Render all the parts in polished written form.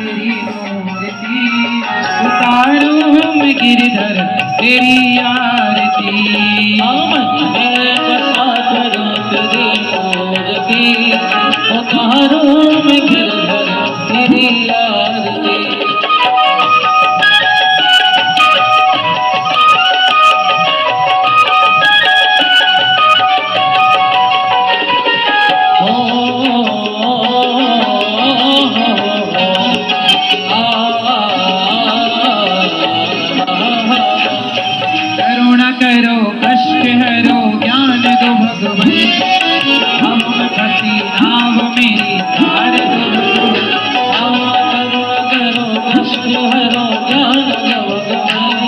तेरी मूर्ति, उतारो हम गिरधर तेरी आरती। बसा करो तेरी मूर्ति, उतारो मैं गिरधर तेरी आरती। करुणा करो कष्ट हरो ज्ञान दो भगवन, हम फंसी नाव मेरी तार दो भगवन। करुणा करो कष्ट हरो ज्ञान दो भगवन,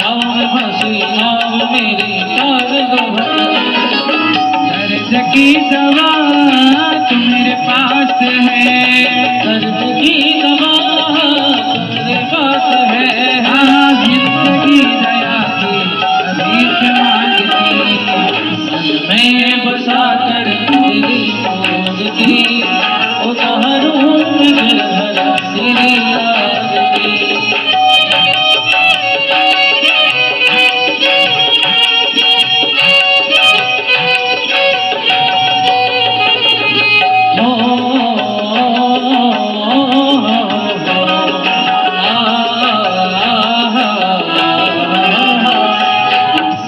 हम फंसी नाव मेरी तार दो भगवन। दर्द की दवा तुम्हारे पास है, दर्द की दवा तुम्हारे पास है। हाँ जिंदगी दया की अभी से मांगती, मैं बसा कर तेरी मूर्ति, उतारो मैं गिरधर तेरी आरती।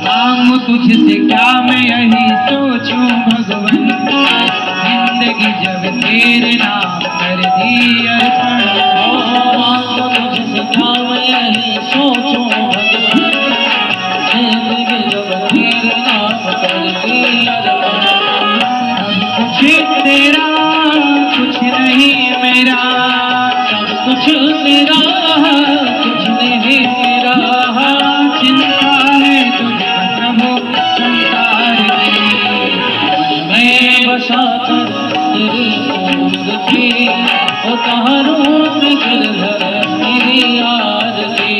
मांगू तुझसे क्या मैं यही सोचूं भगवन, जिंदगी जब तेरे नाम कर दी अर्पण। तुझसे क्या मैं यही सोचूं भगवान, जिंदगी जब तेरे नाम करती अर्पण। सब कुछ तेरा कुछ नहीं मेरा, सब कुछ तेरा कुछ नहीं मेरा। चिंता है तुझको प्रभु संसार की, मैं बसा कर तेरी मूर्ति, उतारो मैं गिरधर तेरी आरती।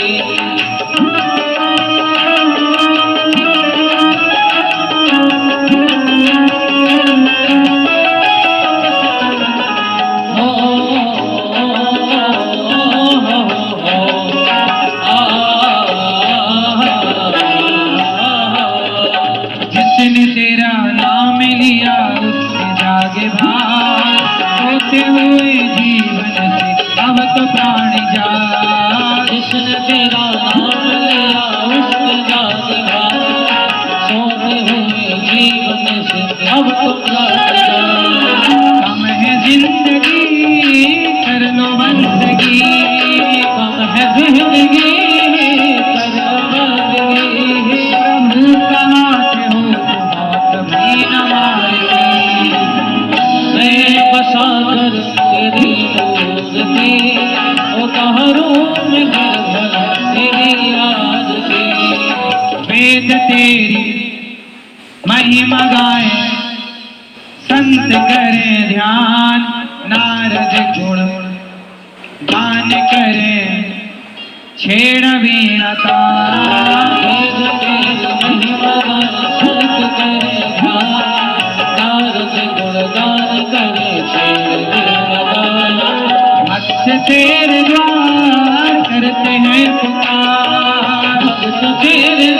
जिसने तेरा नाम लिया उसके जागे भाग, होते हुए जीवन से अब तो प्राण जा। जिसने तेरा नाम लिया उसके जागे भाग, सोते हुए जीवन से अब तो प्राण जा। कम है जिंदगी कर लो बंदगी, कम है जिंदगी कर बंदगी। प्रभु कहाँ से हो मौत भी न मारेगी। मैं बसा कर तेरी मूर्ति, उतारो मैं गिरधर तेरी आरती। वेद तेरी महिमा गाए संत करे ध्यान, नारद गुण गान करे छेड़ वीणा तान। वेद तेरी महिमा संत करे ध्यान, नारद गुणगान करे छेड़ वीणा तान। भक्त तेरे द्वार करते हैं पुकार, भक्त तेरे